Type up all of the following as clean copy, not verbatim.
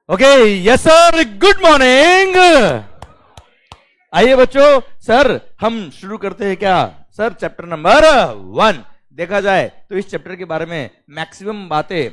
Okay, yes sir, good morning. आइए बच्चों, sir हम शुरू करते हैं क्या? सर चैप्टर नंबर 1 देखा जाए तो इस चैप्टर के बारे में मैक्सिमम बातें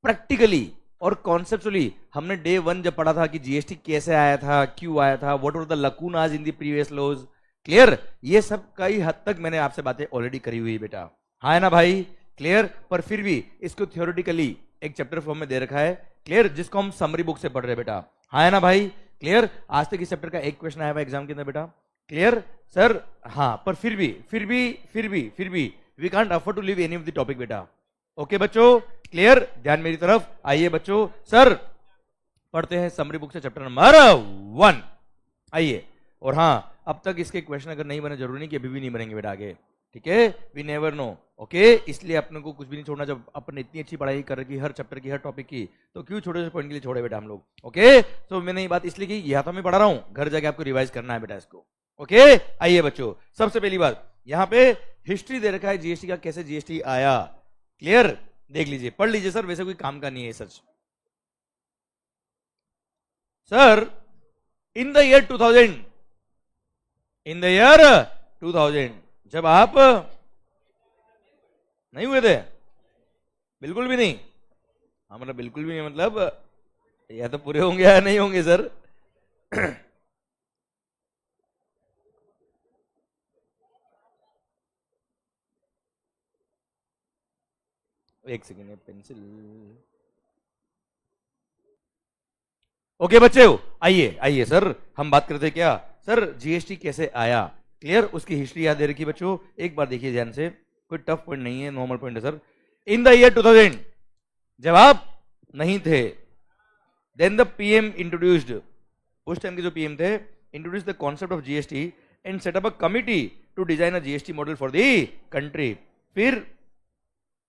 प्रैक्टिकली और कॉन्सेप्चुअली हमने डे 1 जब पढ़ा था कि जीएसटी कैसे आया था, क्यों आया था, what were the lacunas in the previous laws, clear, ये सब कई हद तक मैंने आपसे बातें ऑलरेडी करी हुई बेटा, हाँ है ना भाई, क्लियर। पर फिर भी इसको थियोरेटिकली एक चैप्टर फॉर्म में दे रखा है, क्लियर, जिसको हम समरी बुक से पढ़ रहे हैं बेटा, हाँ है ना भाई, क्लियर। आज तक इस चैप्टर का एक क्वेश्चन आया हुआ एग्जाम के अंदर बेटा, क्लियर सर, हाँ। पर फिर भी we can't afford to leave any of the topic बेटा, ओके बच्चों, क्लियर, ध्यान मेरी तरफ। आइए बच्चों, सर पढ़ते हैं समरी बुक से चैप्टर नंबर 1, आइए। और हाँ, अब तक इसके क्वेश्चन अगर नहीं बने, जरूरी नहीं कि अभी भी नहीं बनेंगे बेटा आगे, ठीक है, वी नेवर नो, ओके। इसलिए अपने को कुछ भी नहीं छोड़ना, जब अपन इतनी अच्छी पढ़ाई कर रही हर चैप्टर की, हर टॉपिक की, तो क्यों छोटे छोटे पॉइंट के लिए छोड़े बेटा हम लोग, ओके। तो मैंने ये बात इसलिए की, यहां तो मैं पढ़ा रहा हूं, घर जाके आपको रिवाइज करना है बेटा इसको, ओके। आइए बच्चों, सबसे पहली बात यहां पे हिस्ट्री दे रखा है जीएसटी का, कैसे जीएसटी आया, क्लियर, देख लीजिए, पढ़ लीजिए सर, वैसे कोई काम का नहीं है सच। सर इन द ईयर 2000 जब आप नहीं हुए थे, बिल्कुल भी नहीं, हाँ मतलब बिल्कुल भी नहीं, मतलब या तो पूरे होंगे या नहीं होंगे सर। एक सेकेंड, पेंसिल, ओके बच्चे हो, आइए आइए सर, हम बात करते क्या, सर जीएसटी कैसे आया, क्लियर, उसकी हिस्ट्री याद दे रखी बच्चों, एक बार देखिए ध्यान से, कोई टफ पॉइंट नहीं है, नॉर्मल पॉइंट है सर। इन द ईयर 2000 जब आप नहीं थे, देन द पीएम इंट्रोड्यूस्ड, उस टाइम के जो पीएम थे, introduce the concept of GST and set up a committee to design a GST model for the country. फिर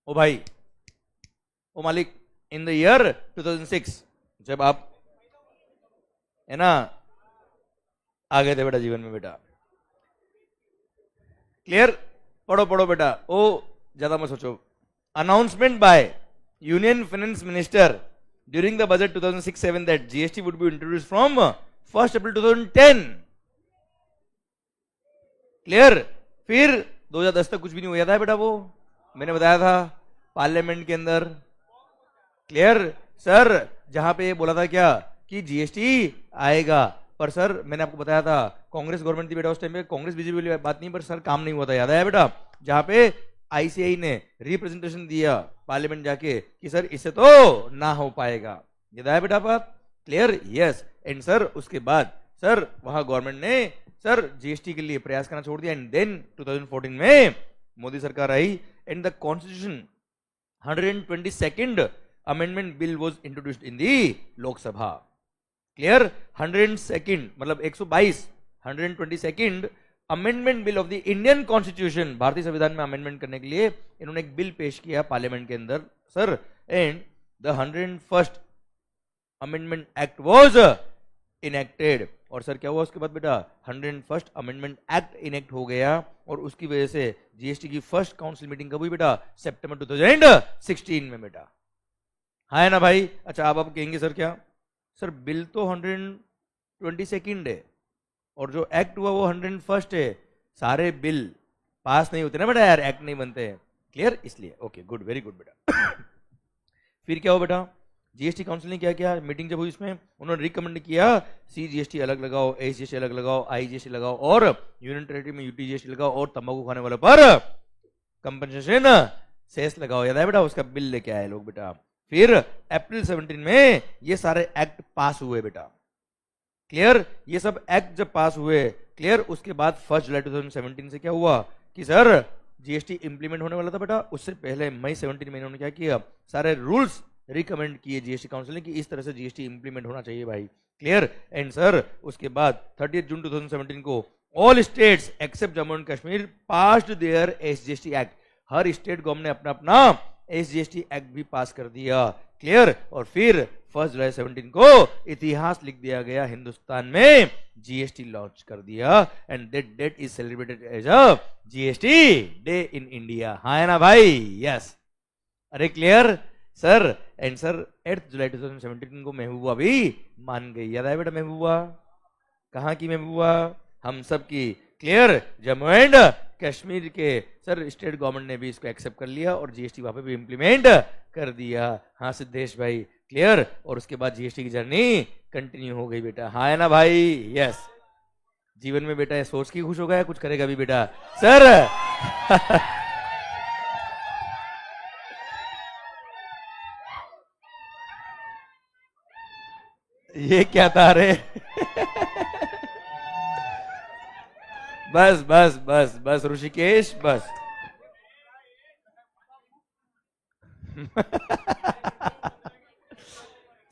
ओ भाई, ओ मालिक, इन द ईयर 2006 जब आप है ना आ गए थे बेटा जीवन में बेटा, क्लियर, पढ़ो पढ़ो बेटा, ओ ज्यादा मत सोचो। Announcement by union finance minister during the budget 2006-7 that GST would be introduced from 1 April 2010, clear. फिर 2010 तक कुछ भी नहीं हुआ था बेटा, वो मैंने बताया था पार्लियामेंट के अंदर, क्लियर सर, जहां पे बोला था क्या कि जीएसटी आएगा, पर सर मैंने आपको बताया था कांग्रेस गवर्नमेंट थी बेटा उस टाइम पे, कांग्रेस बीजेपी वाली बात नहीं, पर सर काम नहीं हुआ था, याद आया बेटा, जहां पे आईसीआई ने रिप्रेजेंटेशन दिया पार्लियामेंट जाके कि सर इससे तो ना हो पाएगा, याद आया बेटा बात, क्लियर, यस। एंड सर उसके बाद सर वहां गवर्नमेंट ने सर जीएसटी के लिए प्रयास करना छोड़ दिया, एंड देन 2014 में मोदी सरकार आई and the constitution 122nd amendment bill was introduced in the Lok Sabha, clear, 102nd मतलब 122 122nd amendment bill of the Indian constitution, भारतीय संविधान में अमेंडमेंट करने के लिए इन्होंने एक बिल पेश किया पार्लियामेंट के अंदर sir, and the 101st amendment act was enacted, और सर क्या हुआ उसके बाद बेटा, 101st अमेंडमेंट एक्ट इनेक्ट हो गया, और उसकी वजह से जीएसटी की फर्स्ट काउंसिल मीटिंग कब हुई बेटा, सितंबर 2016 में बेटा, हाँ ना भाई। अच्छा अब आप कहेंगे सर क्या, सर बिल तो 122nd है और जो एक्ट हुआ वो 101st है, सारे बिल पास नहीं होते ना बेटा यार, एक्ट नहीं बनते हैं, क्लियर, इसलिए ओके गुड, वेरी गुड बेटा। फिर क्या हुआ बेटा, जीएसटी काउंसिल ने क्या किया, मीटिंग जब हुई इसमें उन्होंने रिकमेंड किया सीजीएसटी अलग लगाओ, एसजीएसटी अलग लगाओ, आईजीएसटी लगाओ, और यूनियन टेरिटरी में यूटीजीएसटी लगाओ, और तंबाकू खाने वालों पर कंपनसेशन सेस लगाओ, याद है बेटा, उसका बिल लेके आए लोग बेटा। फिर अप्रैल 17 में ये सारे एक्ट पास हुए बेटा, क्लियर, ये सब एक्ट जब पास हुए, क्लियर, उसके बाद 1 जुलाई 2017 से क्या हुआ कि सर जीएसटी इंप्लीमेंट होने वाला था बेटा, उससे पहले मई 17 में इन्होंने क्या किया, सारे रूल्स रिकमेंड किए जीएसटी काउंसिल ने कि इस तरह से जीएसटी इंप्लीमेंट होना चाहिए भाई, क्लियर। एंड सर उसके बाद 30 जून 2017 को all states except Jammu and Kashmir passed their SGST act, हर स्टेट गवर्नमेंट ने अपना अपना एसजीएसटी एक्ट भी पास कर दिया, क्लियर। और फिर 1 जुलाई 17 को इतिहास लिख दिया गया, हिंदुस्तान में जीएसटी लॉन्च कर दिया, and that date is celebrated as a GST day in India, हाँ है ना भाई, यस, अरे क्लियर सर एंड सर 8 जुलाई 2017 को महबूबा भी मान गई, याद आया बेटा महबूबा? कहाँ की महबूबा? हम सब की। क्लियर? जम्मू एंड कश्मीर के सर स्टेट गवर्नमेंट ने भी इसको एक्सेप्ट कर लिया और जीएसटी वहां पे भी इंप्लीमेंट कर दिया। हाँ सिद्धेश भाई क्लियर? और उसके बाद जीएसटी की जर्नी कंटिन्यू हो गई बेटा, हाँ है ना भाई? यस। जीवन में बेटा सोच के खुश हो गया, कुछ करेगा भी बेटा सर। ये क्या था रे? बस बस बस बस ऋषिकेश बस।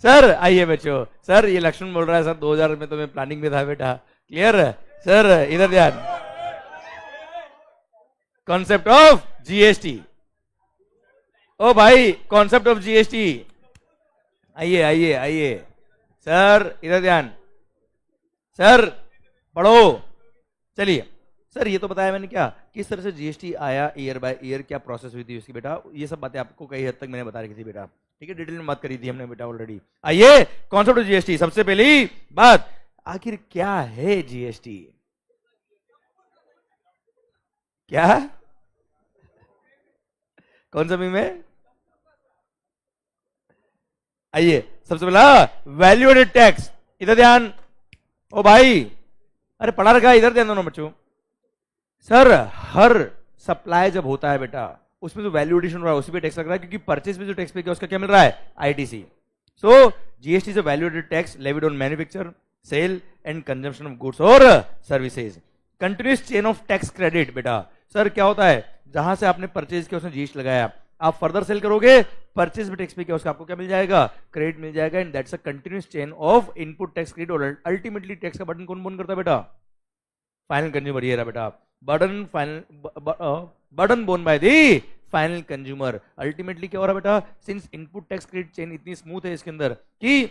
सर आइए बच्चों, सर ये लक्ष्मण बोल रहा है सर 2000 में तो मैं प्लानिंग में था बेटा। क्लियर? सर इधर ध्यान। Concept of GST. ओ भाई कॉन्सेप्ट ऑफ जीएसटी, आइए आइए आइए। सर इधर ध्यान। सर पढ़ो। चलिए सर ये तो बताया मैंने क्या किस तरह से जीएसटी आया, ईयर बाय ईयर क्या प्रोसेस हुई थी उसकी बेटा, ये सब बातें आपको कई हद तक मैंने बता रखी थी बेटा। ठीक है, डिटेल में बात करी थी हमने बेटा ऑलरेडी। आइए कॉन्सेप्ट ऑफ जीएसटी। सबसे पहली बात, आखिर क्या है जीएसटी? क्या? कौन सा में? आइए सबसे पहला वैल्यू एडेड टैक्स। इधर ध्यान। ओ भाई अरे पढ़ा रखा है, इधर ध्यान दोनों बच्चों। सर हर सप्लाई जब होता है बेटा उसमें जो वैल्यू एडिशन हो रहा है उसी पे टैक्स लग रहा है, क्योंकि परचेज में जो टैक्स पे किया उसका क्या मिल रहा है? ITC. So GST is a value added tax levied on manufacture, sale and consumption of goods और services. Continuous chain of tax credit बेटा। सर क्या होता है, जहां से आपने परचेज किया उसने जीएसटी लगाया, आप फर्दर सेल करोगे, परचेज में टैक्स पे किया उसका आपको क्या मिल जाएगा? क्रेडिट मिल जाएगा। And that's a continuous chain of input tax credit. और अल्टीमेटली टैक्स का बर्डन कौन बोन करता है बेटा? Final consumer. ये रहा बेटा burden, final burden borne by the final consumer. Ultimately क्या हो रहा है बेटा, since input tax credit chain इतनी स्मूथ है इसके अंदर कि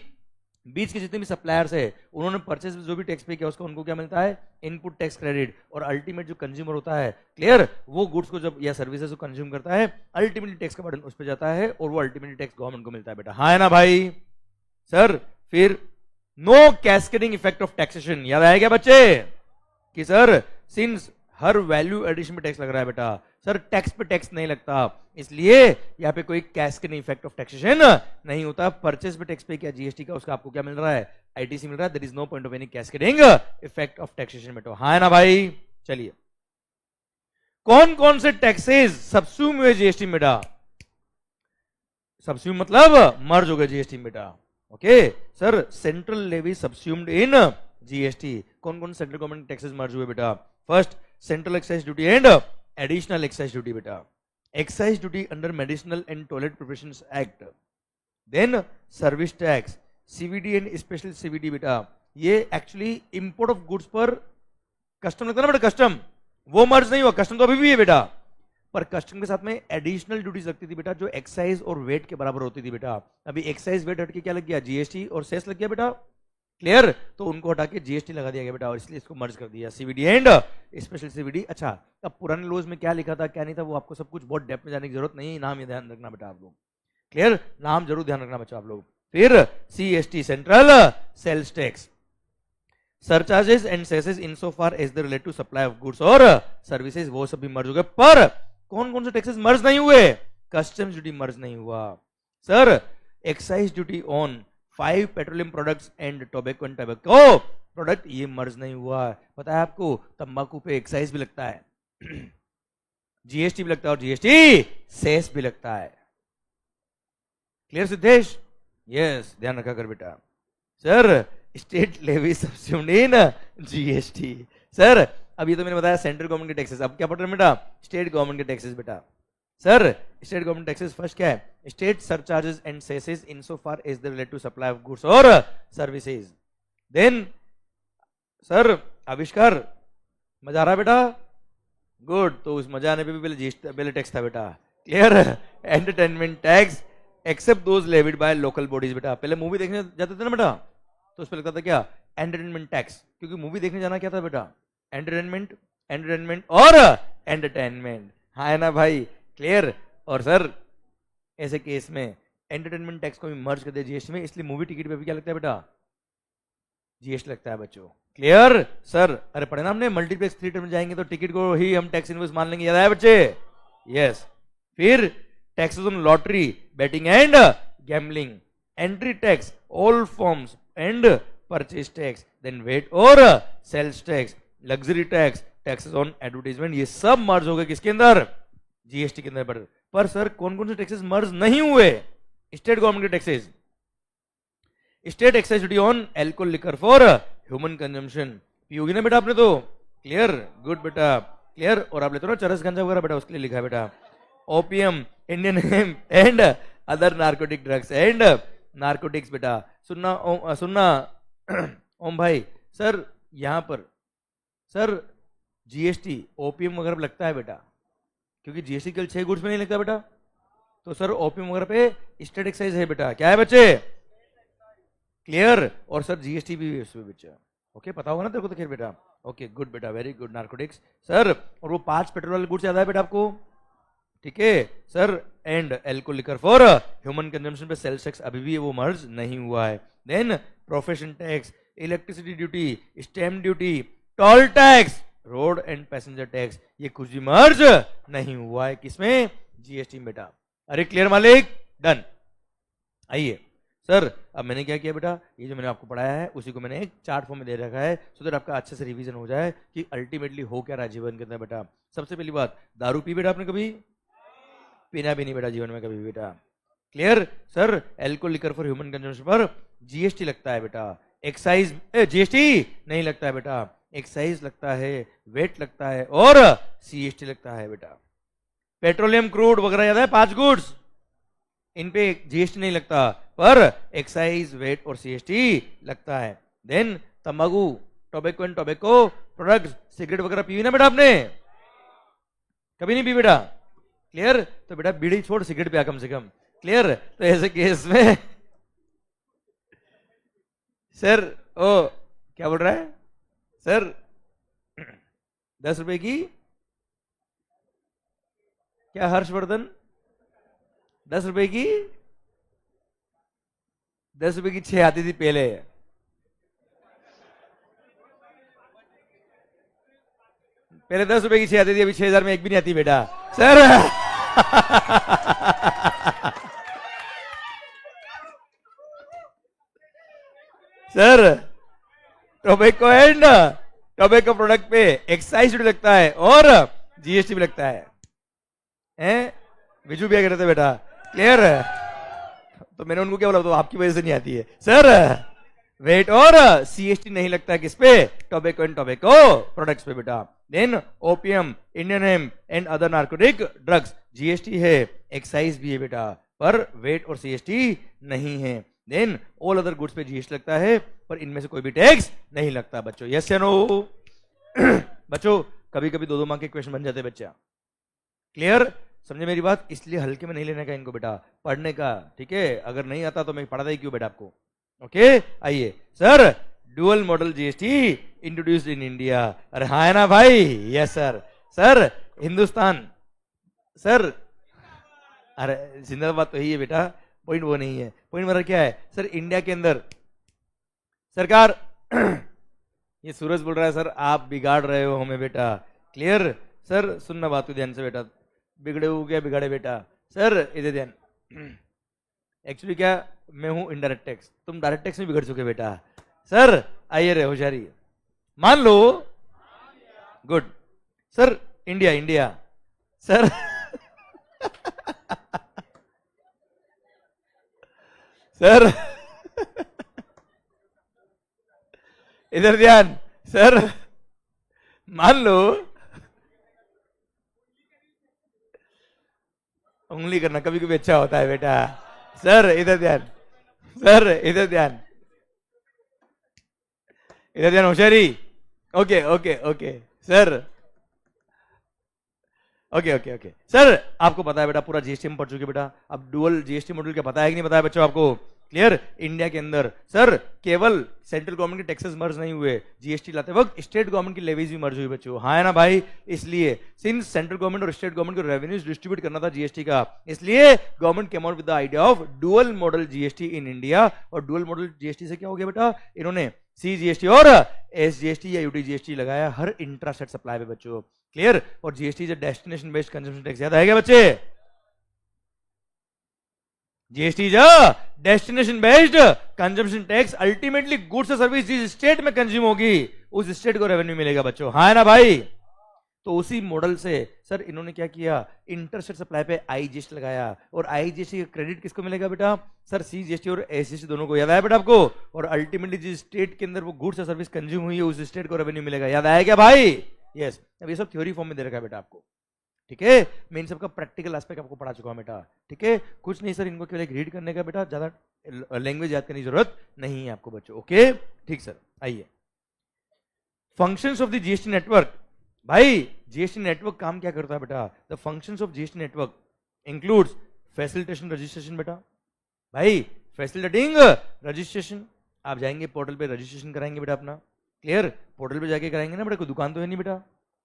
बीच के जितने भी सप्लायर्स है उन्होंने परचेज में जो भी टैक्स पे किया उसका उनको क्या मिलता है? Input tax credit. और अल्टीमेट जो कंज्यूमर होता है, क्लियर, वो गुड्स को जब या सर्विसेज को कंज्यूम करता है, अल्टीमेटली टैक्स का बर्डन उस पर जाता है और वो अल्टीमेटली टैक्स गवर्नमेंट को मिलता है बेटा, हाँ है ना भाई? सर फिर no cascading effect of taxation. याद आया क्या बच्चे कि सर सिंस हर वैल्यू एडिशन में टैक्स लग रहा है बेटा, सर टैक्स पे टैक्स नहीं लगता, इसलिए यहाँ पे कोई कैस्केडिंग इफेक्ट ऑफ टैक्सेशन नहीं होता। परचेज पे टैक्स पे क्या जीएसटी का उसका आपको क्या मिल रहा है? आईटीसी मिल रहा है। There is no point of any cascading effect of taxation बेटा, हाँ है ना भाई? चलिए कौन कौन से टैक्सेस सबस्यूम हुए जीएसटी में बेटा? सबस्यूम मतलब मर्ज हो गए जीएसटी में बेटा। Okay sir central levy subsumed in GST. कौन कौन सेंट्रल गवर्नमेंट टैक्सेस मर्ज हुए बेटा? First central excise duty and additional excise duty बेटा। Excise duty under medicinal and toilet preparations act. Then service tax, CVD and special CVD बेटा। ये actually import of goods पर custom लगता है ना बेटा, कस्टम वो मर्ज नहीं हुआ, कस्टम तो अभी भी है बेटा, पर कस्टम के साथ में एडिशनल ड्यूटीज लगती थी बेटा जो एक्साइज और वेट के बराबर होती थी बेटा। अभी एक्साइज वेट हट के क्या लग गया? जीएसटी और सेस लग गया बेटा, क्लियर? तो उनको हटा के जीएसटी लगा दिया गया बेटा और इसलिए इसको मर्ज कर दिया, सीवीडी एंड स्पेशल सीवीडी। अच्छा अब पुराने लॉज में क्या लिखा था क्या नहीं था वो आपको सब कुछ बहुत डेप्थ में जाने की जरूरत नहीं, नाम ये ध्यान रखना बेटा आप लोग, क्लियर? नाम जरूर ध्यान रखना बच्चा आप लोग। फिर CST central sales tax, surcharges and cesses in so far as the relate to supply of goods और सर्विसेज, वो सब भी मर्ज हो गए। पर कौन कौन से टैक्सेस मर्ज नहीं हुए? कस्टम्स ड्यूटी मर्ज नहीं हुआ। Sir excise duty on 5 petroleum products and tobacco and tobacco product, ये मर्ज नहीं हुआ। पता है आपको तंबाकू पे एक्साइज भी लगता है, जीएसटी भी लगता है और जीएसटी सेस भी लगता है, क्लियर सिद्धेश? यस ध्यान रखा कर बेटा। Sir state levy subsumed in GST. Sir अब ये तो मैंने बताया सेंट्रल गवर्नमेंट के टैक्सेस, अब क्या पढ़ रहे हैं बेटा? स्टेट गवर्नमेंट के टैक्सेस बेटा। Sir state government taxes first क्या है? State surcharges and cesses in so far as the relate to supply of goods और सर्विसेज। देन सर आविष्कार, मजा आ रहा है बेटा? गुड, तो उस मजा आने पे भी पहले टैक्स था बेटा, clear? Entertainment tax except those levied by local bodies बेटा। पहले मूवी देखने जाते थे ना बेटा तो उस पर लगता था क्या? एंटरटेनमेंट टैक्स, क्योंकि मूवी देखने जाना क्या था बेटा? एंटरटेनमेंट, एंटरटेनमेंट और एंटरटेनमेंट, हाँ है ना भाई? क्लियर? और सर ऐसे केस में एंटरटेनमेंट टैक्स को भी मर्ज कर दिया जीएसटी में, इसलिए मूवी टिकट पे भी क्या लगता है बेटा, जीएसटी लगता है बच्चों। Clear sir? अरे पढ़े ना हमने, मल्टीप्लेक्स थिएटर में जाएंगे तो टिकट को ही हम टैक्स इनवॉइस मान लेंगे, याद आया बच्चे? यस। फिर taxes on lottery, betting and gambling, entry tax, all forms and purchase tax, then VAT और sales tax, luxury tax, taxes on advertisement, ये सब मर्ज हो गए किसके अंदर? जीएसटी के अंदर। पर सर कौन कौन से टैक्सेस मर्ज नहीं हुए? स्टेट गवर्नमेंट के taxes, state excise duty on alcohol liquor for human consumption, P होगी ना बेटा आपने तो? क्लियर, गुड बेटा, क्लियर। और आप लेते हो ना चरस गांजा वगैरह बेटा, उसके लिए लिखा है बेटा opium, Indian hemp and other narcotic drugs and narcotics बेटा। सुनना ओम भाई, सर यहां पर सर जीएसटी ओपीएम वगैरह पे लगता है बेटा, क्योंकि जीएसटी केवल 6 गुड्स में नहीं लगता बेटा, तो सर ओपीएम वगैरह पे स्टेट एक्साइज है बेटा, क्या है बच्चे? क्लियर। और सर जीएसटी भी उसमें बच्चा, ओके पता होगा ना तेरे को तो खैर बेटा, ओके गुड बेटा, वेरी गुड। नार्कोटिक्स सर, और वो 5 पेट्रोल वाले गुड्स याद है बेटा आपको? ठीक है sir, and alcohol liquor for human consumption पे सेल्स टैक्स अभी भी वो मर्ज नहीं हुआ है। Then profession tax, electricity duty, stamp duty, toll tax, road and passenger tax, ये कुछ भी मर्ज नहीं हुआ है किसमें? जीएसटी में बेटा। अरे क्लियर मालिक? डन। आइए सर, अब मैंने क्या किया बेटा, ये जो मैंने आपको पढ़ाया है उसी को मैंने एक चार्ट फॉर्म में दे रखा है, सो दैट आपका अच्छे से रिवीजन हो जाए कि अल्टीमेटली हो क्या रहा है जीवन के अंदर बेटा। सबसे पहली बात, दारू पी बेटा आपने कभी? पीना भी नहीं बेटा जीवन में कभी भी बेटा। Clear sir? Alcohol liquor for human consumption पर जीएसटी लगता है बेटा, एक्साइज जीएसटी नहीं लगता है बेटा, एक्साइज लगता है, वेट लगता है और सीएसटी लगता है बेटा। पेट्रोलियम क्रूड वगैरह याद है 5 गुड्स, इन पे जीएसटी नहीं लगता, पर एक्साइज, वेट और सीएसटी लगता है। देन तंबाकू, tobacco and tobacco products, cigarette वगैरह पी ना बेटा आपने? कभी नहीं पी बेटा। क्लियर? तो बेटा बीड़ी छोड़, सिगरेट पिया कम से कम। क्लियर? तो ऐसे केस में सर ओ क्या बोल रहा है सर, 10 रुपए की क्या हर्षवर्धन, 10 रुपए की 10 रुपए की 6 आती थी पहले, पहले 10 रुपए की 6 आती थी, अभी 6000 में एक भी नहीं आती बेटा। Sir sir tobacco and tobacco product पे एक्साइज ड्यूटी लगता है और जीएसटी भी लगता है, हैं? विजू भैया कह रहे थे बेटा। क्लियर? तो मैंने उनको क्या बोला, तो आपकी वजह से नहीं आती है सर। वेट और सीएसटी नहीं लगता किस पे? टोबैको एंड टोबैको प्रोडक्ट्स पे बेटा। Then OPM, Indian hemp and other narcotic drugs, GST है, एक्साइज भी है बेटा, पर वेट और सीएसटी नहीं है। देन ऑल अदर गुड्स पे जीएसटी लगता है, पर इनमें से कोई भी टैक्स नहीं लगता बच्चों। यस या नो? बच्चों कभी कभी 2-2 मार्क के क्वेश्चन बन जाते हैं बच्चा। क्लियर? समझे मेरी बात? इसलिए हल्के में नहीं लेने का इनको बेटा, पढ़ने का। ठीक है? अगर नहीं आता तो मैं पढ़ाता ही क्यों बेटा आपको। ओके आइए sir, dual model GST introduced in India. अरे हाँ है ना भाई? Yes sir. Sir Hindustan, sir अरे जिंदाबाद तो ही है बेटा, पॉइंट वो नहीं है। पॉइंट मेरा क्या है सर, इंडिया के अंदर सरकार ये सूरज बोल रहा है सर आप बिगाड़ रहे हो हमें बेटा। क्लियर? सर सुनना बात को ध्यान से बेटा, बिगड़े हो गया बिगाड़े बेटा। सर इधर ध्यान, एक्चुअली क्या, मैं हूं इनडायरेक्ट टैक्स, तुम डायरेक्ट टैक्स में बिगड़ चुके बेटा। सर आइए रे होशियारी, मान लो। Good sir, India India sir sir इधर ध्यान सर, मान लो, उंगली करना कभी कभी अच्छा होता है बेटा। सर इधर ध्यान, सर इधर ध्यान, इधर ध्यान होशियारी। Okay okay okay sir, okay okay okay sir, आपको पता है बेटा पूरा जीएसटी में पढ़ चुके बेटा। अब डुअल जीएसटी मॉडल क्या पता है कि नहीं पता है बच्चों आपको? क्लियर। इंडिया के अंदर सर केवल सेंट्रल गवर्नमेंट के टैक्सेस मर्ज नहीं हुए, जीएसटी लाते वक्त स्टेट गवर्नमेंट की लेवीज भी मर्ज हुई बच्चों, हाँ है ना भाई। इसलिए सिंस सेंट्रल गवर्नमेंट और स्टेट गवर्नमेंट को रेवेन्यूज डिस्ट्रीब्यूट करना था जीएसटी का, इसलिए government came out with the idea of dual model GST in India. और डुअल मॉडल जीएसटी से क्या हो गया बेटा, इन्होंने सीजीएसटी और एसजीएसटी या यूटीजीएसटी लगाया हर इंट्रा स्टेट सप्लाई पे बच्चों, क्लियर। और GST is destination based consumption tax, याद आएगा बच्चे, GST is destination based consumption tax. Ultimately goods और सर्विस जिस स्टेट में कंज्यूम होगी उस स्टेट को रेवेन्यू मिलेगा बच्चों, हाँ है ना भाई। तो उसी मॉडल से सर इन्होंने क्या किया, इंटरस्टेट सप्लाई पे आईजीएसटी लगाया। और आईजीएसटी का क्रेडिट किसको मिलेगा बेटा, सर सीजीएसटी और एसजीएसटी दोनों को, याद आया बेटा आपको। और अल्टीमेटली जिस स्टेट के अंदर वो गुड्स और सर्विस कंज्यूम हुई है उस स्टेट को रेवेन्यू मिलेगा, याद आया क्या भाई। यस, अब ये सब थ्योरी फॉर्म में दे रखा है बेटा आपको, ठीक है। मैं इन सबका प्रैक्टिकल एस्पेक्ट आपको पढ़ा चुका हूं बेटा, ठीक है। कुछ नहीं सर, इनको केवल एक रीड करने का बेटा, ज्यादा लैंग्वेज याद करने की जरूरत नहीं है आपको बच्चों, ओके ठीक सर। आइए functions of the GST network. भाई जीएसटी नेटवर्क काम क्या करता है बेटा, the functions of GST network includes facilitation registration बेटा। भाई फैसिलिटेटिंग रजिस्ट्रेशन, आप जाएंगे पोर्टल पे रजिस्ट्रेशन कराएंगे बेटा अपना, क्लियर। पोर्टल पे जाके कराएंगे ना बेटा, कोई दुकान तो है नहीं बेटा,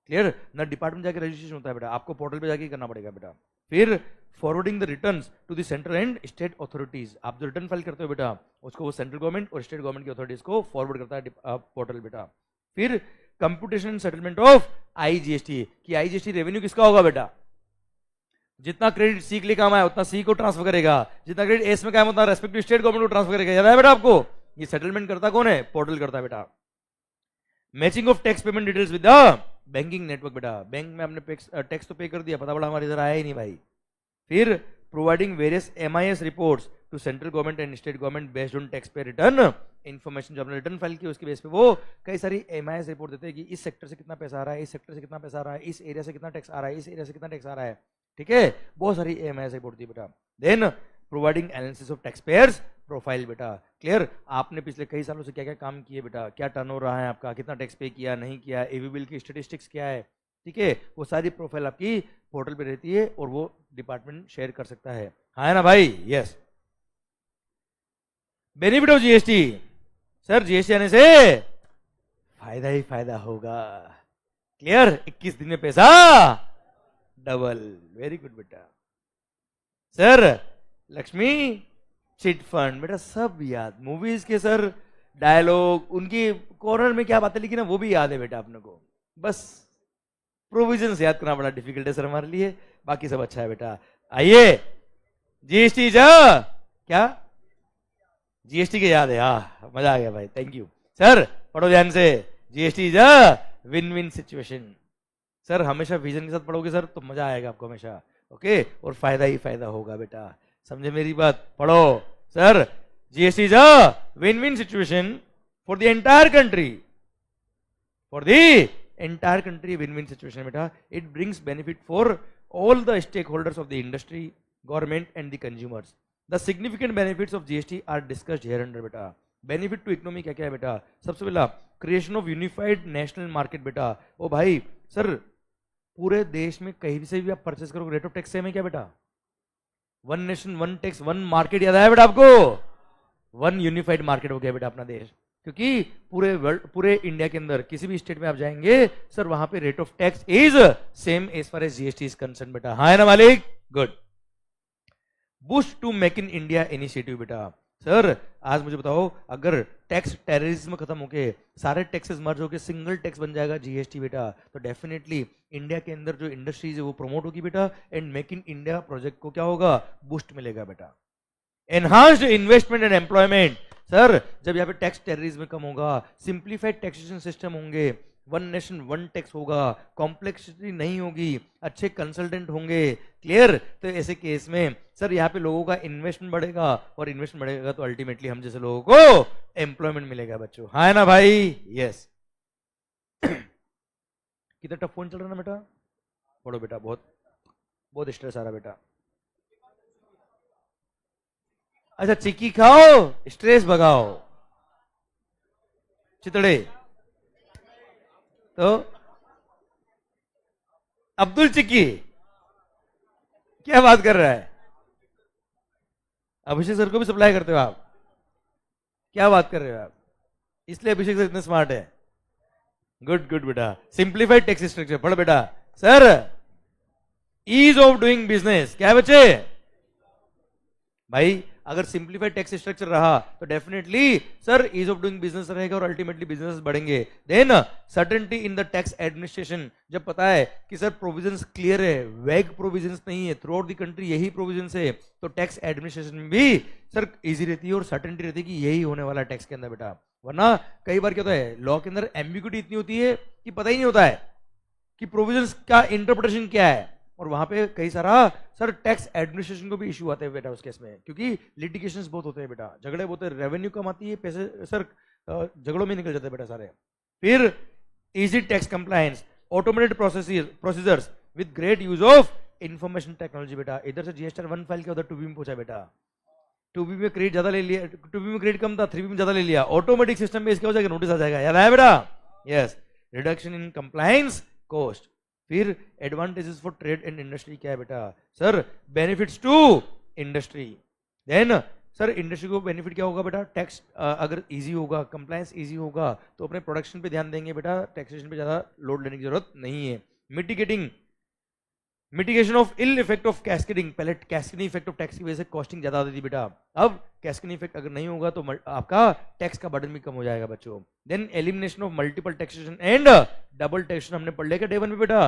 क्लियर ना। डिपार्टमेंट जाके रजिस्ट्रेशन होता है बेटा, आपको पोर्टल पे जाके करना पड़ेगा बेटा। फिर forwarding the returns to the central and state authorities, आप जो रिटर्न फाइल करते हो बेटा उसको वो सेंट्रल गवर्नमेंट और स्टेट गवर्नमेंट की अथॉरिटीज को फॉरवर्ड करता है पोर्टल बेटा। फिर कंप्यूटेशन सेटलमेंट ऑफ आईजीएसटी, कि आईजीएसटी रेवेन्यू किसका होगा बेटा, जितना क्रेडिट सी के लिए काम आया उतना सी को ट्रांसफर करेगा, जितना क्रेडिट एस में काम उतना रेस्पेक्टिव स्टेट गवर्नमेंट को ट्रांसफर करेगा, याद है बेटा आपको। ये सेटलमेंट करता कौन है, पोर्टल करता है बेटा। Matching of tax payment details with the banking network बेटा, बैंक में आपने टैक्स तो पे कर दिया, पता पड़ा हमारे इधर आया ही नहीं भाई। फिर providing various MIS reports to central government and state government based on tax pay return information, जो आपने रिटर्न फाइल की उसके बेस पे वो कई सारी एमआईएस रिपोर्ट देते हैं कि इस सेक्टर से कितना पैसा आ रहा है, इस सेक्टर से कितना पैसा आ रहा है, इस एरिया से कितना टैक्स आ रहा है, इस एरिया से कितना टैक्स आ रहा है, ठीक है। बहुत सारी एमआईएस रिपोर्ट दी बेटा। Then providing analysis of tax payers profile बेटा, क्लियर। आपने पिछले कई सालों से क्या क्या काम किए बेटा, क्या टर्न हो रहा है आपका, कितना टैक्स पे किया नहीं किया, एवी बिल की स्टेटिस्टिक्स क्या है, ठीक है। वो सारी प्रोफाइल आपकी पोर्टल पे रहती है और वो डिपार्टमेंट शेयर कर सकता है, हाँ है ना भाई। Yes, benefit of GST, sir GST आने से फायदा ही फायदा होगा, क्लियर। 21 दिन में पैसा डबल, वेरी गुड बेटा। सर लक्ष्मी चिट फंड बेटा सब याद, मूवीज के सर डायलॉग, उनकी कॉर्नर में क्या बातें लिखी ना वो भी याद है बेटा अपने को, बस प्रोविजन याद करना बड़ा डिफिकल्ट है सर हमारे लिए, बाकी सब अच्छा है बेटा। आइए जीएसटी क्या, जीएसटी के याद है, हाँ मजा आ गया भाई, थैंक यू सर। पढ़ो ध्यान से, GST is win win situation. Sir हमेशा विजन के साथ पढ़ोगे सर तो मजा आएगा आपको हमेशा, ओके। और फायदा ही फायदा होगा बेटा, समझे मेरी बात, पढ़ो sir. GST is win win situation for the entire country, for the entire country win win situation बेटा। It brings benefit for all the stake holders of the industry, government and the consumers. The significant benefits of GST are discussed here under बेटा। Benefit to economy क्या क्या है बेटा, सबसे पहला creation of unified national market बेटा। ओ भाई सर पूरे देश में कहीं से भी आप परचेस करोगे रेट ऑफ टैक्स सेम है क्या बेटा, one nation one tax one market, याद आया बेटा आपको, वन यूनिफाइड मार्केट हो गया बेटा अपना देश। क्योंकि पूरे वर्ल्ड, पूरे इंडिया के अंदर किसी भी स्टेट में आप जाएंगे सर वहां पे rate of tax is same as far as GST is concern बेटा, हाँ है ना मालिक, good. Boost to make in India initiative बेटा। सर आज मुझे बताओ, अगर टैक्स टेररिज्म खत्म होके सारे टैक्सेस मर्ज होके सिंगल टैक्स बन जाएगा जीएसटी बेटा, तो डेफिनेटली इंडिया के अंदर जो इंडस्ट्रीज है वो प्रमोट होगी बेटा, and make in India project को क्या होगा, बूस्ट मिलेगा बेटा। Enhanced investment and employment, sir जब यहाँ पे टैक्स टेररिज्म कम होगा, सिंप्लीफाइड टैक्सेशन सिस्टम होंगे, वन नेशन वन टैक्स होगा, कॉम्प्लेक्सिटी नहीं होगी, अच्छे कंसल्टेंट होंगे, क्लियर। तो ऐसे केस में सर यहाँ पे लोगों का इन्वेस्टमेंट बढ़ेगा, और इन्वेस्टमेंट बढ़ेगा तो अल्टीमेटली हम जैसे लोगों को एम्प्लॉयमेंट मिलेगा बच्चों, हाँ है ना भाई। यस कितना टफ फोन चल रहा है ना बेटा, पढ़ो बेटा, बहुत बहुत स्ट्रेस आ रहा बेटा। अच्छा चिक्की खाओ स्ट्रेस भगाओ, चितड़े तो अब्दुल चिक्की क्या बात कर रहा है, अभिषेक सर को भी सप्लाई करते हो आप, क्या बात कर रहे हो आप? इसलिए अभिषेक सर इतने स्मार्ट है। गुड गुड बेटा, सिंप्लीफाइड टैक्स स्ट्रक्चर पढ़ बेटा। Sir ease of doing business क्या है बच्चे? भाई अगर सिंप्लीफाइड टैक्स स्ट्रक्चर रहा तो definitely sir ease of doing business रहेगा और अल्टीमेटली बिजनेस बढ़ेंगे। Then certainty in the tax administration, जब पता है कि सर प्रोविजंस क्लियर है, वैग प्रोविजंस नहीं है, थ्रू आउट द कंट्री यही प्रोविजंस है, तो टैक्स एडमिनिस्ट्रेशन में भी सर इजी रहती है और सर्टेनिटी रहती है कि यही होने वाला है टैक्स के अंदर बेटा। वरना कई बार क्या होता है, लॉ के अंदर एम्बिग्यूटी इतनी होती है कि पता ही नहीं होता है कि प्रोविजंस का इंटरप्रिटेशन क्या है, और वहां पे कई सारा सर टैक्स एडमिनिस्ट्रेशन को भी इशू आते हैं बेटा उस केस में, क्योंकि लिटिगेशंस बहुत होते हैं बेटा, झगड़े बहुत है, रेवेन्यू कम आती है, पैसे सर झगड़ों में निकल जाते हैं बेटा सारे। फिर easy tax compliance, automated procedures with great use of information technology बेटा। इधर से जीएसटी 1 फाइल क्या होता है, 2B में पहुंचा बेटा, 2B में क्रेडिट ज्यादा ले लिया, 2B में क्रेडिट कम था, 3B में ज्यादा ले लिया, ऑटोमेटिक सिस्टम में इसका हो जाएगा, नोटिस आ जाएगा, याद आया बेटा? Yes, reduction in compliance cost. फिर advantages for trade and industry क्या है बेटा? Sir benefits to industry. Then sir industry को बेनिफिट क्या होगा बेटा? टैक्स अगर इजी होगा, कंप्लायंस इजी होगा तो अपने प्रोडक्शन पे ध्यान देंगे बेटा, टैक्सेशन पे ज्यादा लोड लेने की जरूरत नहीं है। Mitigation of ill effect of cascading, पहले कैस्केडिंग इफेक्ट ऑफ टैक्स की वजह से कॉस्टिंग ज्यादा होती थी बेटा, अब कैस्केडिंग इफेक्ट अगर नहीं होगा तो आपका टैक्स का बर्डन भी कम हो जाएगा बच्चों। Then elimination of multiple taxation and double taxation, हमने पढ़ लिया क्या डे 1 में बेटा?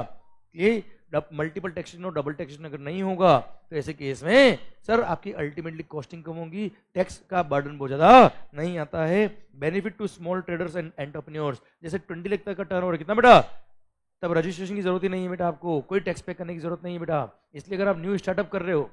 ये मल्टीपल टैक्सेशन और डबल टैक्सेशन अगर नहीं होगा तो ऐसे केस में सर आपकी अल्टीमेटली कॉस्टिंग कम होगी, टैक्स का बर्डन बहुत ज्यादा नहीं आता है। Benefit to small traders and entrepreneurs, जैसे 20 लाख तक का टर्नओवर कितना बेटा, तब रजिस्ट्रेशन की जरूरत ही नहीं है बेटा, आपको कोई टैक्स पे करने की जरूरत नहीं है बेटा। इसलिए अगर आप न्यू स्टार्टअप कर रहे हो,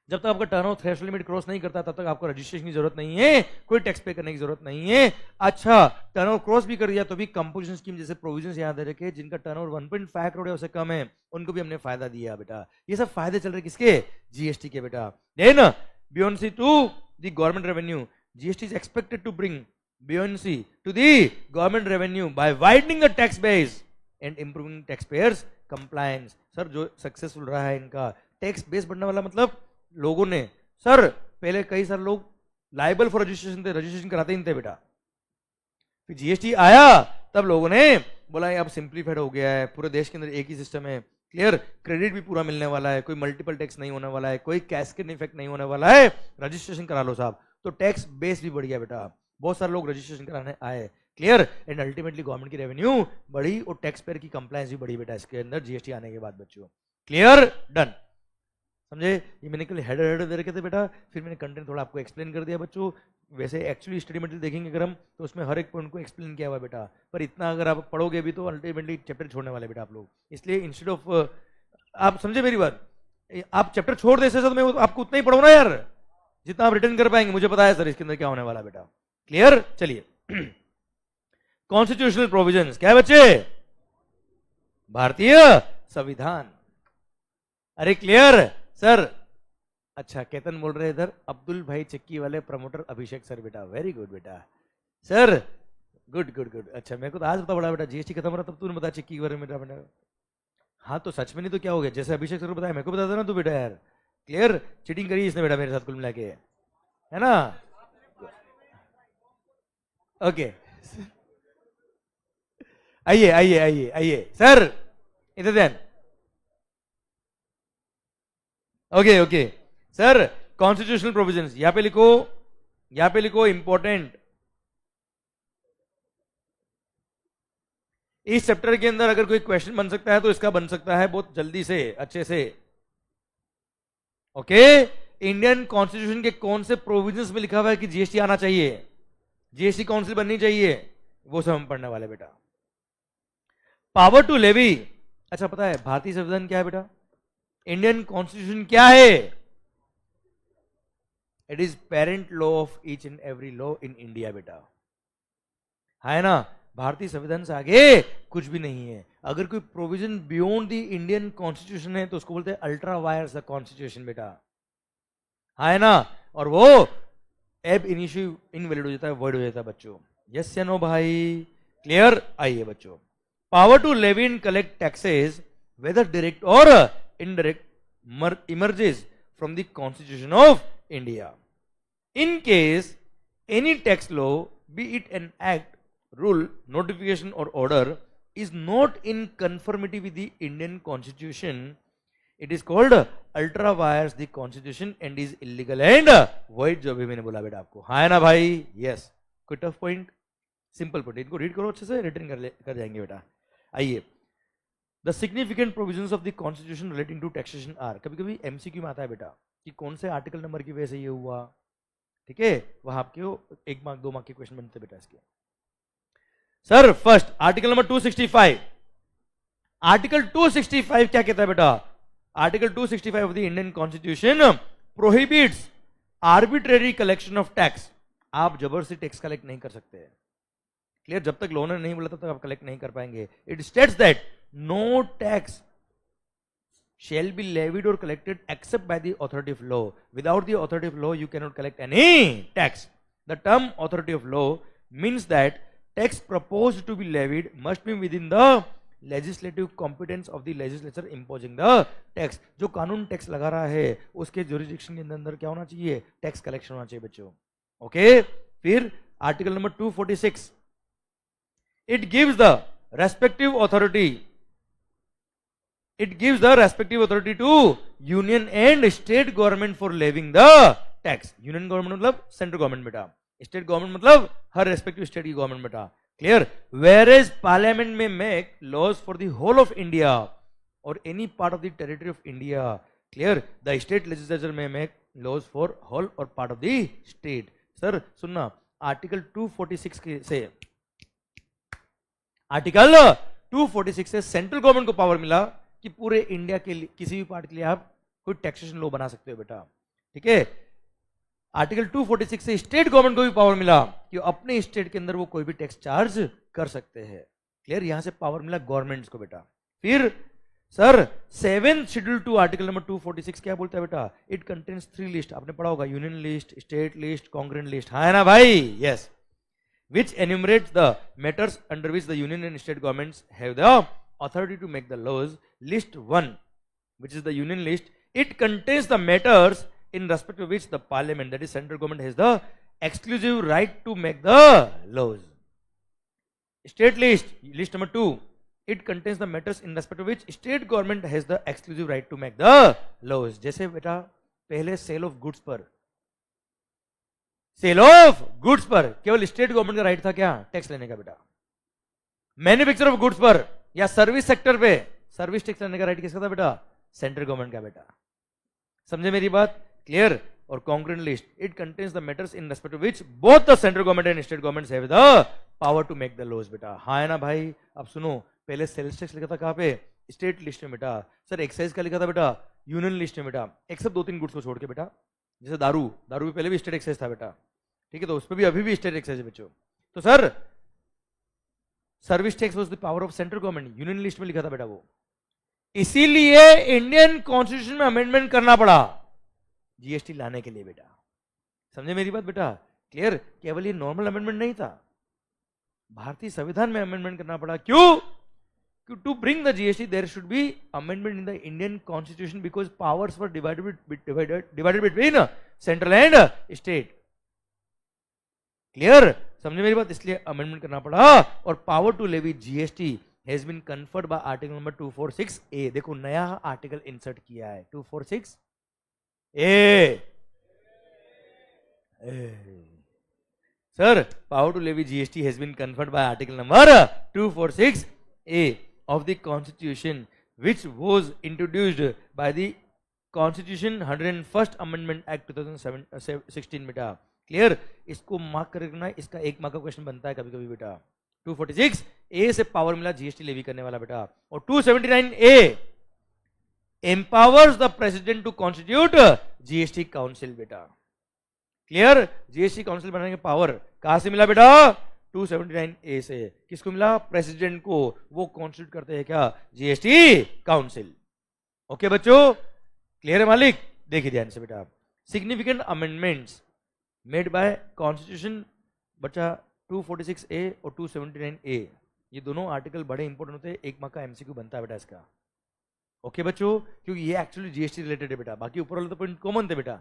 जब तक आपका टर्नओवर थ्रेशोल्ड लिमिट क्रॉस नहीं करता तब तक आपको रजिस्ट्रेशन की जरूरत नहीं है, कोई टैक्स पे करने की जरूरत नहीं है। अच्छा टर्नओवर क्रॉस भी कर दिया तो भी कंपोजिशन स्कीम जैसे प्रोविजंस याद दे रखे, जिनका टर्नओवर 1.5 करोड़ या उससे कम है उनको भी हमने फायदा दिया बेटा। ये सब फायदे चल रहे किसके? जीएसटी के बेटा। Then buoyancy to the government revenue, GST is expected to bring buoyancy to the government revenue by widening the tax base and improving tax payers compliance. Sir जो सक्सेसफुल रहा है इनका टैक्स बेस बढ़ने वाला, मतलब लोगों ने सर पहले कई सारे लोग लाइबल फॉर रजिस्ट्रेशन थे, रजिस्ट्रेशन कराते ही नहीं थे बेटा, फिर जीएसटी आया तब लोगों ने बोला अब सिंप्लीफाइड हो गया है, पूरे देश के अंदर एक ही सिस्टम है, क्लियर क्रेडिट भी पूरा मिलने वाला है, कोई मल्टीपल टैक्स नहीं होने वाला है, कोई कैस्केड इफेक्ट नहीं होने वाला है, रजिस्ट्रेशन करा लो साहब, तो टैक्स बेस भी बढ़ गया बेटा, बहुत सारे लोग रजिस्ट्रेशन कराने आए, क्लियर, एंड अल्टीमेटली गवर्नमेंट की रेवेन्यू बढ़ी और टैक्स पेयर की कंप्लायंस भी बढ़ी बेटा इसके अंदर जीएसटी आने के बाद बच्चों। क्लियर, डन, समझे? ये मैंने कल हेडर दे रखे थे बेटा, फिर मैंने कंटेंट थोड़ा आपको एक्सप्लेन कर दिया बच्चों। वैसे एक्चुअली स्टडी मटेरियल देखेंगे अगर हम तो उसमें हर एक पॉइंट को एक्सप्लेन किया हुआ है बेटा, पर इतना अगर आप पढ़ोगे भी तो अल्टीमेटली चैप्टर छोड़ने वाले बेटा आप लोग, इसलिए इंस्टेड ऑफ आप समझे मेरी बात, आप चैप्टर छोड़ दे तो मैं आपको उतना ही पढ़ो ना यार जितना आप रिटर्न कर पाएंगे, मुझे पता है सर इसके अंदर क्या होने वाला बेटा। क्लियर, चलिए कॉन्स्टिट्यूशनल प्रोविजंस क्या है बच्चे? भारतीय संविधान। अरे क्लियर सर, अच्छा केतन बोल रहे हैं इधर, अब्दुल भाई चक्की वाले प्रमोटर अभिषेक सर बेटा, वेरी गुड बेटा सर, गुड गुड गुड। अच्छा मेरे को तो आज पता पड़ा बेटा, जीएसटी खत्म हो रहा तब तूने बताया चक्की के बारे में बेटा। हाँ तो सच में नहीं तो क्या हो गया, जैसे अभिषेक सर को बताया मेरे को बता देना तू बेटा यार। क्लियर, चीटिंग करी इसने बेटा मेरे साथ कुल मिला के, है ना? ओके आइए आइए आइए आइए सर इधर ध्यान। Okay okay sir, constitutional provisions यहां पे लिखो, यहां पे लिखो इंपॉर्टेंट। इस चैप्टर के अंदर अगर कोई क्वेश्चन बन सकता है तो इसका बन सकता है बहुत जल्दी से, अच्छे से। ओके, इंडियन कॉन्स्टिट्यूशन के कौन से प्रोविजंस में लिखा हुआ है कि जीएसटी आना चाहिए, जीएसटी काउंसिल बननी चाहिए, वो सब हम पढ़ने वाले बेटा। पावर टू लेवी, अच्छा पता है भारतीय संविधान क्या है बेटा? इंडियन कॉन्स्टिट्यूशन क्या है? It is parent law of each and every law in India बेटा, है ना? भारतीय संविधान से आगे कुछ भी नहीं है। अगर कोई provision beyond the Indian constitution है तो उसको बोलते हैं अल्ट्रा वायर्स द कॉन्स्टिट्यूशन बेटा, है ना? और वो एब इनिशियो इनवैलिड हो जाता है, वर्ड हो जाता है बच्चों। यस या नो भाई? क्लियर, आइए बच्चों। Power to levy and collect taxes whether direct और indirect emerges from the constitution of India in case any tax law, be it an act, rule, notification or order, is not in conformity with the Indian constitution, it is called ultra vires the constitution and is illegal and void. जो भी मैंने बोला बेटा आपको, हाँ है ना भाई? यस, कोई टफ पॉइंट? सिंपल पॉइंट, इनको रीड करो अच्छे से, रिटर्न कर जाएंगे बेटा. आइए, the significant provisions of the constitution relating to taxation are. कभी कभी एमसीक्यू में आता है बेटा कि कौन से आर्टिकल नंबर की वजह से ये हुआ, ठीक है? वहां आपके 1 मार्क 2 मार्क के क्वेश्चन बनते बेटा इसके. Sir first article number 265. Article 265 क्या कहता है बेटा? Article 265 of the Indian constitution prohibits arbitrary collection of tax. आप जबरदस्ती टैक्स कलेक्ट नहीं कर सकते. क्लियर? जब तक लोनर नहीं बोला तब तक आप कलेक्ट नहीं कर पाएंगे. It states that no tax shall be levied or collected except by the authority of law. Without the authority of law, you cannot collect any tax. The term authority of law means that tax proposed to be levied must be within the legislative competence of the legislature imposing the tax. जो कानून tax लगा रहा है उसके jurisdiction के अंदर क्या होना चाहिए? टैक्स कलेक्शन होना चाहिए बच्चों. ओके, फिर article number 246. It gives the respective authority to union and state government for levying the tax. Union government मतलब सेंट्रल गवर्नमेंट बेटा, स्टेट गवर्नमेंट मतलब हर रेस्पेक्टिव स्टेट की गवर्नमेंट बेटा. Clear? Whereas parliament may make laws for the whole of India or any part of the territory of India. Clear? The state legislature may make laws for whole or part of the state. Sir सुनना, article 246 से article 246 से central government को power मिला कि पूरे India के लिए किसी भी पार्ट के लिए आप कोई टैक्सेशन लॉ बना सकते हो बेटा. ठीक है? आर्टिकल 246 से स्टेट गवर्नमेंट को भी पावर मिला कि अपने स्टेट के अंदर वो कोई भी टैक्स चार्ज कर सकते हैं. क्लियर? यहां से पावर मिला गवर्नमेंट्स को बेटा. फिर sir 7th schedule to article number 246 क्या बोलता है बेटा? It contains 3 list. आपने पढ़ा होगा, union list, state list, concurrent list. हाँ है ना भाई? Yes. which enumerates the matters under which the union and state governments have the authority to make the laws. List 1, which is the union list, it contains the matters in respect of which the parliament, that is central government, has the exclusive right to make the laws. State list, list number 2, it contains the matters in respect of which state government has the exclusive right to make the laws. जैसे बेटा पहले cell of goods पर, cell of goods पर केवल state government का right था क्या? Tax लेने का बेटा. मैन्युफैक्चर ऑफ गुड्स पर या सर्विस सेक्टर पे सर्विस टैक्स लेने का राइट किसका था बेटा? सेंट्रल गवर्नमेंट का बेटा. समझे मेरी बात? क्लियर? और concurrent list, it contains the matters in respect of which both the central government and state governments have the power to make the laws बेटा. हाँ है ना भाई? अब सुनो, पहले सेल्स टैक्स लिखा था कहां पे? स्टेट लिस्ट में बेटा. सर एक्साइज का लिखा था बेटा? यूनियन लिस्ट में बेटा, एक्सेप्ट 2-3 गुड्स को छोड़ के बेटा. जैसे दारू, दारू भी पहले भी स्टेट एक्साइज था बेटा. ठीक है? तो उस पर भी अभी भी स्टेट एक्साइज है बच्चों. तो sir service tax was the power of central government, union list में लिखा था बेटा वो. इसीलिए इंडियन कॉन्स्टिट्यूशन में अमेंडमेंट करना पड़ा जीएसटी लाने के लिए बेटा. समझे मेरी बात बेटा? क्लियर? केवल ये नॉर्मल अमेंडमेंट नहीं था, भारतीय संविधान में अमेंडमेंट करना पड़ा. क्यों? To bring the GST there should be amendment in the Indian constitution because powers were divided between central and state. Clear? समझे मेरी बात? इसलिए अमेंडमेंट करना पड़ा. और power to levy GST has been conferred by article number 246A. देखो नया article insert किया है 246A. Sir power to levy GST has been conferred by article number 246A of the constitution which was introduced by the constitution 101st amendment act 2016 बेटा. Clear? इसको mark कर रखना, इसका 1 mark का क्वेश्चन बनता है कभी कभी बेटा. 246A से पावर मिला जीएसटी लेवी करने वाला बेटा. और 279A empowers the president to constitute GST council बेटा. क्लियर? जीएसटी काउंसिल बनाने का पावर कहां से मिला बेटा? 279A से. किसको मिला? प्रेसिडेंट को. वो कॉन्स्टिट्यूट करते हैं क्या? GST council. ओके बच्चों? क्लियर है मालिक? देखिए ध्यान से बेटा. Significant amendments made by constitution बच्चा 246A और 279A, ये दोनों आर्टिकल बड़े इंपॉर्टेंट होते हैं. 1 मार्क का एमसीक्यू बनता है बेटा इसका. ओके बच्चों? क्योंकि ये एक्चुअली जीएसटी रिलेटेड है बेटा. बाकी ऊपर वाले तो पॉइंट कॉमन थे बेटा.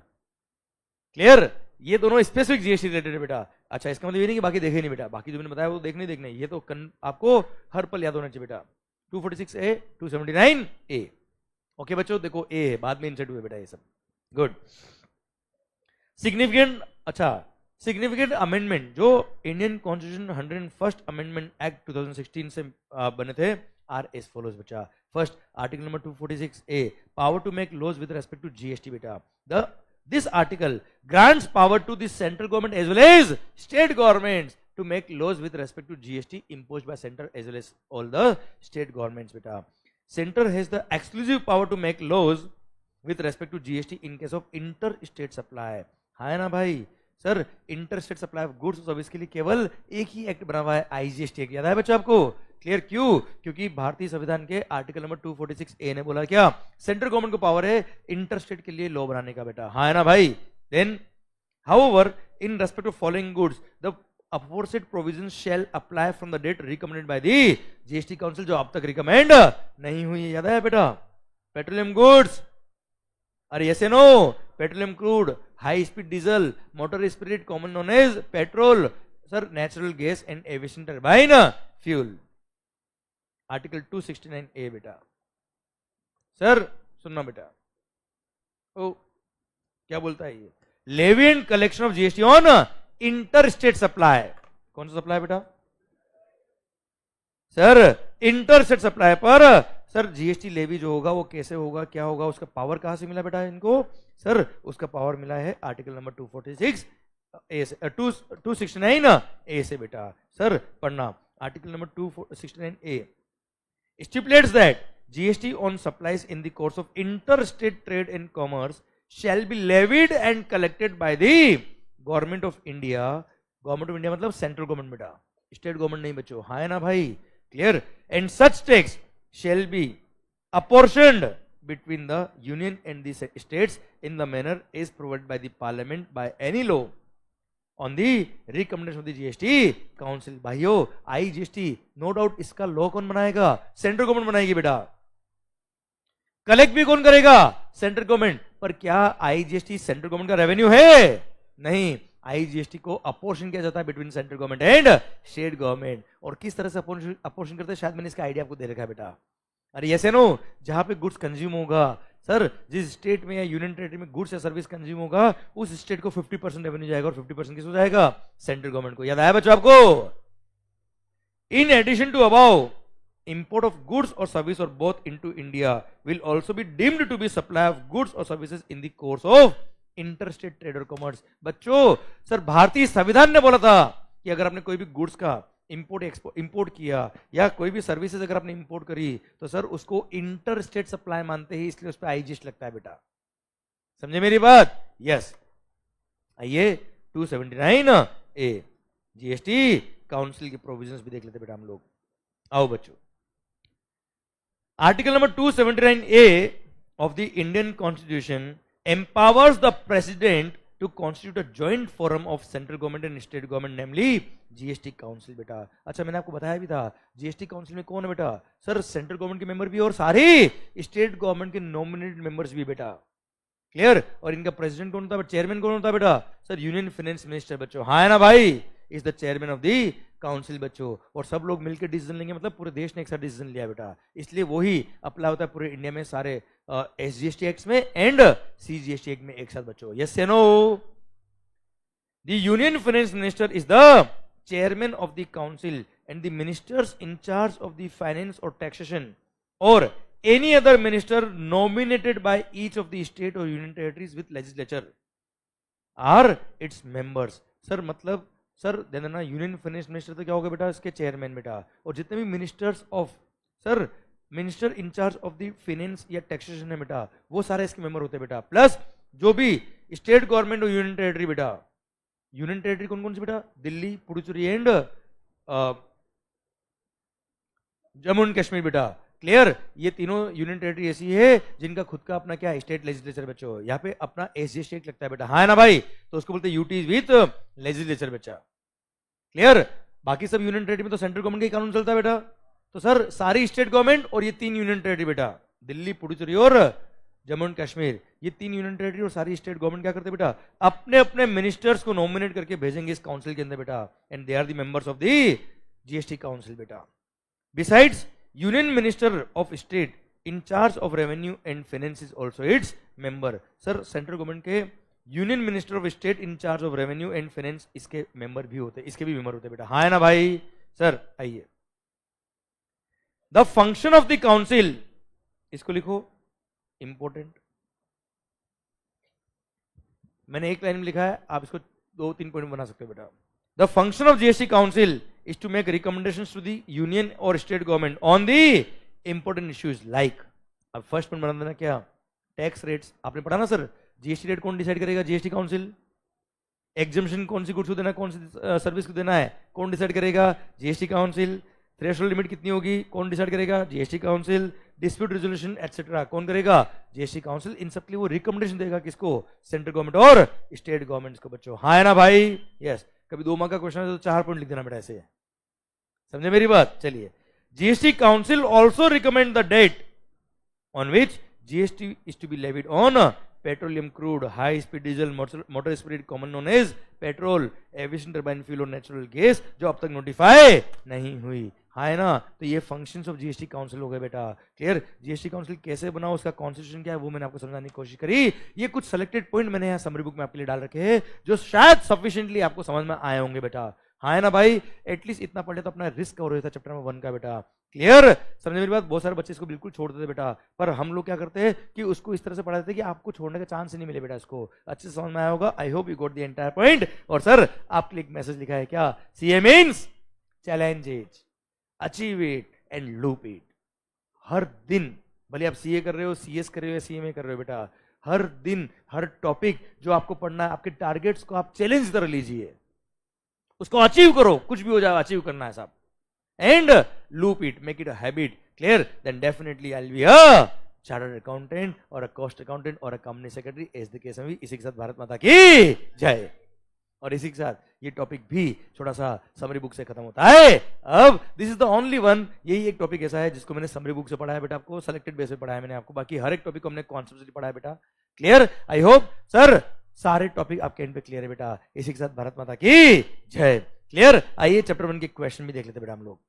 क्लियर, ये दोनों स्पेसिफिक जीएसटी रिलेटेड है बेटा। अच्छा, इसका मतलब ये नहीं कि बाकी देखे नहीं बेटा, बाकी जो मैंने बताया वो देखने देखने, ये तो आपको हर पल याद होना चाहिए बेटा। 246A, 279A। ओके बच्चों, देखो ए है, बाद में इंसर्ट हुए बेटा ये सब। गुड। सिग्निफिकेंट, अच्छा सिग्निफिकेंट अमेंडमेंट जो Indian constitution 101st amendment act 2016 से बने थे आर एस फॉलोज बच्चा। First, article number 246A, power to make laws with respect to GST बेटा। This article grants power to the central government as well as state governments to make laws with respect to GST imposed by center as well as all the state governments beta. Center has the exclusive power to make laws with respect to GST in case of interstate supply. है ना भाई sir, interstate supply of goods service के लिए केवल एक ही act बना हुआ है, आईजीएसटी एक्ट। याद है बच्चों आपको? क्लियर, क्यों? क्योंकि भारतीय संविधान के आर्टिकल नंबर 246A ने बोला क्या, सेंट्रल गवर्नमेंट को पावर है इंटरस्टेट के लिए लॉ बनाने का बेटा। हाँ है ना भाई? Then however in respect of following goods the aforesaid provisions shall apply from the date recommended by the GST council, जो अब तक रिकमेंड नहीं हुई है। याद है बेटा? पेट्रोलियम गुड्स, अरे yes no, petroleum crude, high speed diesel, motor spirit common known as petrol, sir natural gas and aviation turbine fuel. Article 269A बेटा। सर सुनना बेटा, ओ क्या बोलता है ये, levy and collection of GST on inter state supply. कौन सा supply बेटा? सर इंटर स्टेट सप्लाई पर सर जीएसटी लेवी जो होगा वो कैसे होगा, क्या होगा, उसका पावर कहां से मिला बेटा इनको? सर उसका पावर मिला है आर्टिकल नंबर 269A से बेटा। सर पढ़ना, article number 269A stipulates that GST on supplies in the course of interstate trade and commerce shall be levied and collected by the government of India। Government of India मतलब central government बेटा, state government नहीं बच्चों। हाँ है ना भाई? Clear. And such tax shall be apportioned between the union and the states in the manner as provided by the parliament by any law on the recommendation of the GST council। भाइयों IGST no doubt इसका law कौन बनाएगा? Central government बनाएगी बेटा। Collect भी कौन करेगा? Central government. पर क्या IGST सेंट्रल गवर्नमेंट का रेवेन्यू है? नहीं, IGST को अपोर्शन किया जाता है between central government and state government. और किस तरह से अपोर्शन करते हैं, शायद मैंने इसका आइडिया आपको दे रखा है बेटा। अरे यस नो, जहां पे गुड्स कंज्यूम होगा, सर जिस स्टेट में या यूनियन टेरिटरी में गुड्स या सर्विस कंज्यूम होगा, उस स्टेट को 50% रेवेन्यू जाएगा और 50% किसको जाएगा? सेंट्रल गवर्नमेंट को। याद आया बच्चों आपको? In addition to about, import of goods or service or both into India will also be deemed to be supply of goods or services in the course of interstate trade or commerce। बच्चों sir भारतीय संविधान ने बोला था कि अगर आपने कोई भी गुड्स का इंपोर्ट किया या कोई भी सर्विसेज अगर आपने इंपोर्ट करी तो सर उसको इंटर स्टेट सप्लाई मानते ही, इसलिए उस पर आईजीएसटी लगता है बेटा। समझे मेरी बात? यस। आइए 279A जीएसटी काउंसिल के प्रोविजंस भी देख लेते बेटा हम लोग। आओ बच्चों, article number 279A of the Indian Constitution empowers the President to constitute a joint forum of central government and state government, namely GST Council बेटा। अच्छा मैंने आपको बताया भी था GST काउंसिल में कौन है बेटा? सर सेंट्रल गवर्नमेंट के मेंबर भी और सारे स्टेट गवर्नमेंट के नॉमिनेटेड मेंबर्स भी बेटा। क्लियर। और इनका प्रेसिडेंट कौन होता है? चेयरमैन कौन होता है बेटा? सर यूनियन फाइनेंस मिनिस्टर बच्चों। हाँ है ना भाई? Is the chairman of the council बच्चों। और सब लोग मिलकर डिसीजन लेंगे, मतलब पूरे देश ने एक साथ डिसीजन लिया बेटा, इसलिए वही अप्लाई होता है पूरे इंडिया में सारे SGST एक्ट में एंड CGST एक्ट में एक साथ बच्चों। यस या no? The union finance minister is the chairman of the council and the ministers in charge of the finance और टैक्सेशन और any other minister nominated by each of the state or union territories with legislature are its members। Sir मतलब sir देना union finance minister तो क्या होगा बेटा? इसके chairman बेटा। और जितने भी ministers of, sir minister in charge of the finance या टैक्सेशन है बेटा, वो सारे इसके मेंबर होते हैं बेटा। प्लस जो भी स्टेट गवर्नमेंट और यूनियन टेरिटरी बेटा, यूनियन टेरिटरी कौन कौन सी बेटा? दिल्ली, पुडुचेरी एंड जम्मू एंड कश्मीर बेटा। क्लियर। ये तीनों यूनियन टेरिटरी ऐसी है जिनका खुद का अपना क्या स्टेट लेजिस्लेचर बच्चों। यहाँ पे अपना SGST एक्ट लगता है बेटा। हाँ है ना भाई? तो उसको बोलते हैं यूटीज विथ लेजिस्लेचर बच्चा। क्लियर। बाकी सब यूनियन टेरिटरी में तो सेंट्रल गवर्नमेंट का ही कानून चलता है बेटा। तो सर सारी स्टेट गवर्नमेंट और ये तीन यूनियन टेरिटरी बेटा, दिल्ली, पुडुचेरी और जम्मू एंड कश्मीर, ये 3 यूनियन टेरिटरी और सारी स्टेट गवर्नमेंट क्या करते बेटा, अपने अपने मिनिस्टर्स को नॉमिनेट करके भेजेंगे इस काउंसिल के अंदर बेटा, and they are the members of the GST council बेटा. Besides union minister of state in charge of revenue and finance is also its member. Sir central government के union minister of state in charge of revenue and finance इसके member भी होते, इसके भी member होते बेटा. हाँ है ना भाई. सर आइए, the function of the council, इसको लिखो इंपॉर्टेंट. मैंने एक लाइन में लिखा है, आप इसको 2-3 पॉइंट बना सकते हो बेटा. The function of GST council is to make recommendations to the union और state government on the important issues like. अब फर्स्ट पॉइंट बना देना क्या, टैक्स रेट्स. आपने पढ़ा ना सर, जीएसटी रेट कौन डिसाइड करेगा, जीएसटी काउंसिल. एग्जम्पशन कौन सी गुड्स को देना है, कौन सी सर्विस को देना है, कौन डिसाइड करेगा, जीएसटी काउंसिल. थ्रेशोल्ड लिमिट कितनी होगी, कौन डिसाइड करेगा, GST council. Dispute resolution etcetera कौन करेगा, जीएसटी काउंसिल. इन सब के लिए वो रिकमेंडेशन देगा किसको, सेंट्रल गवर्नमेंट और स्टेट गवर्नमेंट्स को बच्चों. हाँ है ना भाई. यस. कभी 2 मार्क का क्वेश्चन है तो 4 पॉइंट लिख देना बेटा ऐसे. समझे मेरी बात. चलिए, GST council also recommend the date on which GST is to be levied on petroleum crude, high speed diesel, motor spirit common known as petrol, aviation turbine fuel और natural gas जो अब तक नोटिफाई नहीं हुई. हाँ है ना. तो ये फंक्शंस ऑफ जीएसटी काउंसिल हो गए बेटा. क्लियर. जीएसटी काउंसिल कैसे बना, उसका कॉन्स्टिट्यूशन क्या है, वो मैंने आपको समझाने की कोशिश करी. ये कुछ सेलेक्टेड पॉइंट मैंने यहाँ समरी बुक में आपके लिए डाल रखे हैं जो शायद सफिशिएंटली आपको समझ में आए होंगे बेटा. हाँ है ना भाई. एटलीस्ट इतना पढ़ ले तो अपना रिस्क कवर होता है चैप्टर नंबर 1 का बेटा. क्लियर. समझे मेरी बात. बहुत सारे बच्चे इसको बिल्कुल छोड़ देते बेटा, पर हम लोग क्या करते हैं कि उसको इस तरह से पढ़ाते हैं कि आपको छोड़ने का चांस ही नहीं मिले बेटा. इसको अच्छे से समझ में आया होगा. I hope you got the entire point. और सर आपके लिए एक मैसेज लिखा है क्या, CA means challenge it, achieve it and loop it. हर दिन, भले आप सीए कर रहे हो, सीएस कर रहे हो या सीएमए कर रहे हो बेटा, हर दिन हर टॉपिक जो आपको पढ़ना है, आपके टारगेट्स को आप चैलेंज तरह लीजिए, उसको अचीव करो. कुछ भी हो जाए अचीव करना है साहब. And loop it, make it a habit. Clear. Then definitely I will be a chartered accountant और अ कॉस्ट अकाउंटेंट और a company secretary as the case में. इसी के साथ भारत माता की जय. और इसी के साथ ये टॉपिक भी छोटा सा समरी बुक से खत्म होता है. अब this is the only one, यही एक टॉपिक ऐसा है जिसको मैंने समरी बुक से पढ़ा है बेटा, आपको सेलेक्टेड बेस पे पढ़ा है मैंने आपको. बाकी हर एक टॉपिक को हमने कॉन्सेप्ट से पढ़ा है बेटा. क्लियर. आई होप सर सारे टॉपिक आपके एंड पे क्लियर है बेटा. इसी के साथ भारत माता की जय. क्लियर. आइए चैप्टर 1 के क्वेश्चन भी देख लेते बेटा हम लोग.